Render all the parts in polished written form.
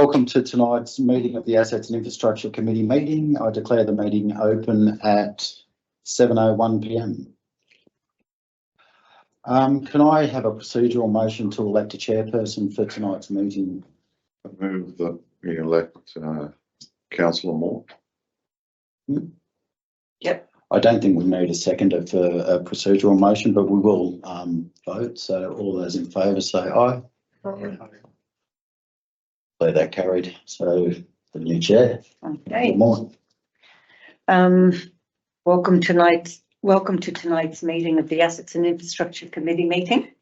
Welcome to tonight's meeting of the Assets and Infrastructure Committee meeting. I declare the meeting open at 7:01 p.m. Can I have a procedural motion to elect a chairperson for tonight's meeting? I move that we elect Councillor Moore. Yep. I don't think we need a seconder for a procedural motion, but we will vote. So all those in favour say aye. Aye. So that carried. So the new chair. Okay. Good morning. Welcome to tonight's meeting of the Assets and Infrastructure Committee meeting.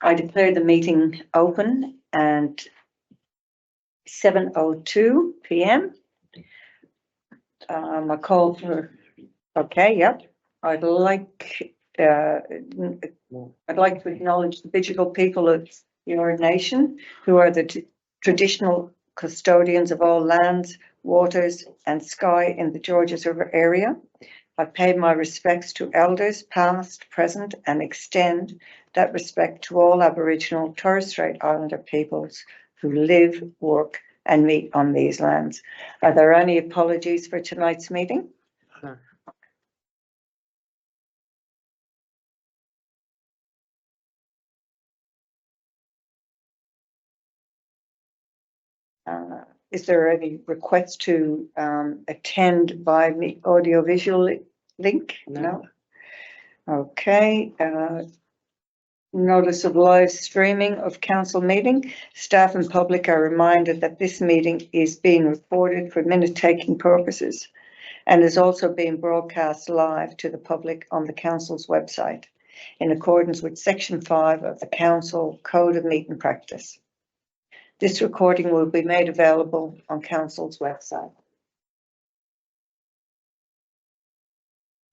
I declare the meeting open at 7:02 p.m. I call for. Okay. Yep. I'd like to acknowledge the Bidjigal people of your nation, who are the traditional custodians of all lands, waters and sky in the Georges River area. I pay my respects to elders past, present and extend that respect to all Aboriginal Torres Strait Islander peoples who live, work and meet on these lands. Are there any apologies for tonight's meeting? No. Is there any request to attend by the audiovisual link? No. Okay. Notice of live streaming of council meeting. Staff and public are reminded that this meeting is being recorded for minute-taking purposes and is also being broadcast live to the public on the council's website in accordance with Section 5 of the Council Code of Meeting Practice. This recording will be made available on Council's website.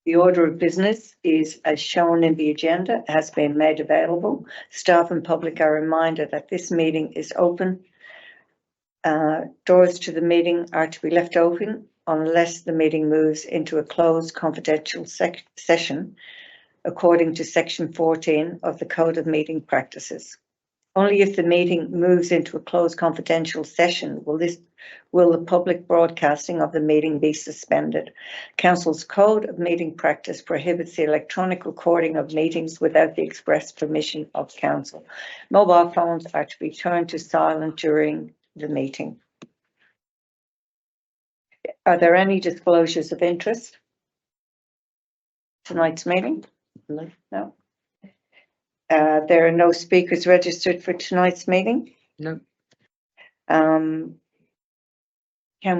The order of business is as shown in the agenda, has been made available. Staff and public are reminded that this meeting is open. Doors to the meeting are to be left open unless the meeting moves into a closed confidential session according to Section 14 of the Code of Meeting Practices. Only if the meeting moves into a closed confidential session will the public broadcasting of the meeting be suspended. Council's Code of Meeting Practice prohibits the electronic recording of meetings without the express permission of Council. Mobile phones are to be turned to silent during the meeting. Are there any disclosures of interest? Tonight's meeting? No. There are no speakers registered for tonight's meeting. No. Can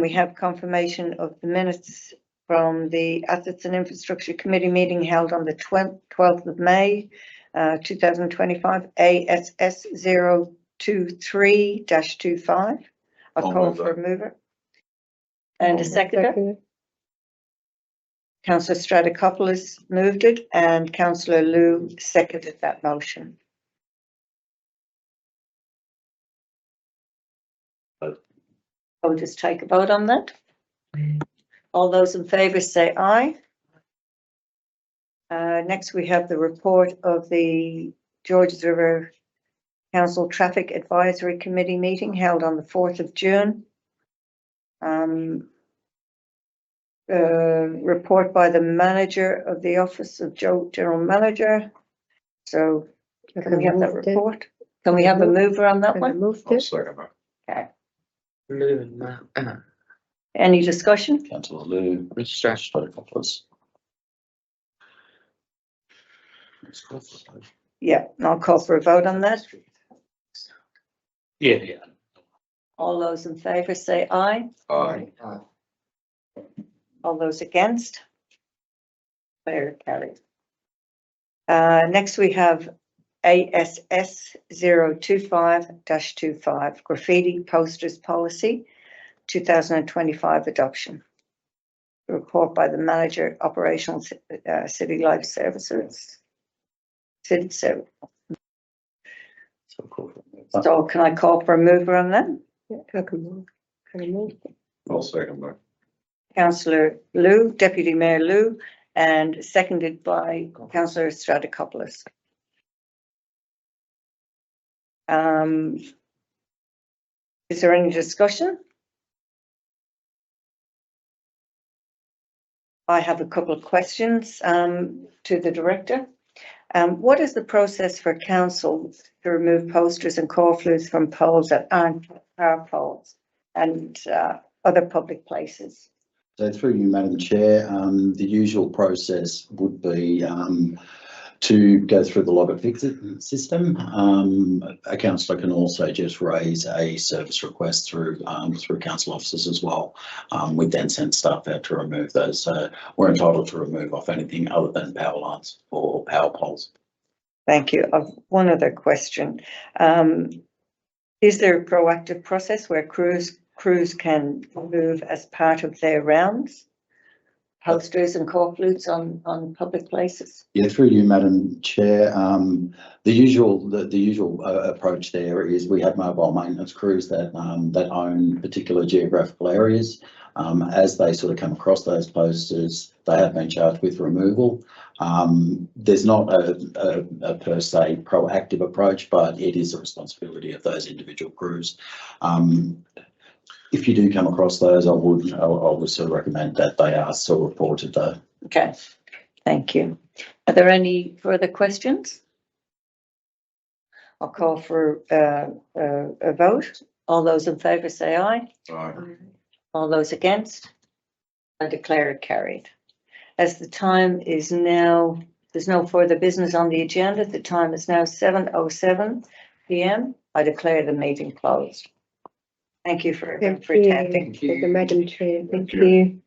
we have confirmation of the minutes from the Assets and Infrastructure Committee meeting held on the 12th of May, 2025, ASS 023-25? I'll call for a mover. And a seconder. Councillor Stratokopoulos moved it and Councillor Liu seconded that motion. I'll just take a vote on that. All those in favour say aye. Next we have the report of the Georges River Council Traffic Advisory Committee meeting held on the 4th of June. Report by the manager of the Office of General Manager. So can we have that report? Can we have a mover on that one? I'll second that. Okay. Lou, Any discussion? Councillor Liu, Stratokopoulos. Yeah, I'll call for a vote on that. Yeah. All those in favour say aye. Aye. All those against? Carried. Next we have ASS 025-25 Graffiti Posters Policy 2025 adoption. Report by the Manager Operational City Life Services. City Service. So can I call for a mover on that? I'll second that. Councillor Liu, Deputy Mayor Liu, and seconded by Councillor Stratokopoulos. Is there any discussion? I have a couple of questions to the director. What is the process for council to remove posters and corflues from poles that aren't power poles and other public places? So through you, Madam Chair, the usual process would be to go through the log and fix it system. A councillor can also just raise a service request through council officers as well. We then send staff out to remove those. So we're entitled to remove off anything other than power lines or power poles. Thank you. I've one other question. Is there a proactive process where crews can remove as part of their rounds posters and corflues on public places? Yeah, through you, Madam Chair. The usual approach there is we have mobile maintenance crews that own particular geographical areas. As they sort of come across those posters, they have been charged with removal. There's not a per se proactive approach, but it is a responsibility of those individual crews. If you do come across those, I would sort of recommend that they are still reported though. Okay, thank you. Are there any further questions? I'll call for a vote. All those in favour say aye. Aye. All those against? I declare it carried. As the time is now, there's no further business on the agenda. The time is now 7:07 p.m. I declare the meeting closed. Thank you for attending. Thank you, Madam Chair. Thank you.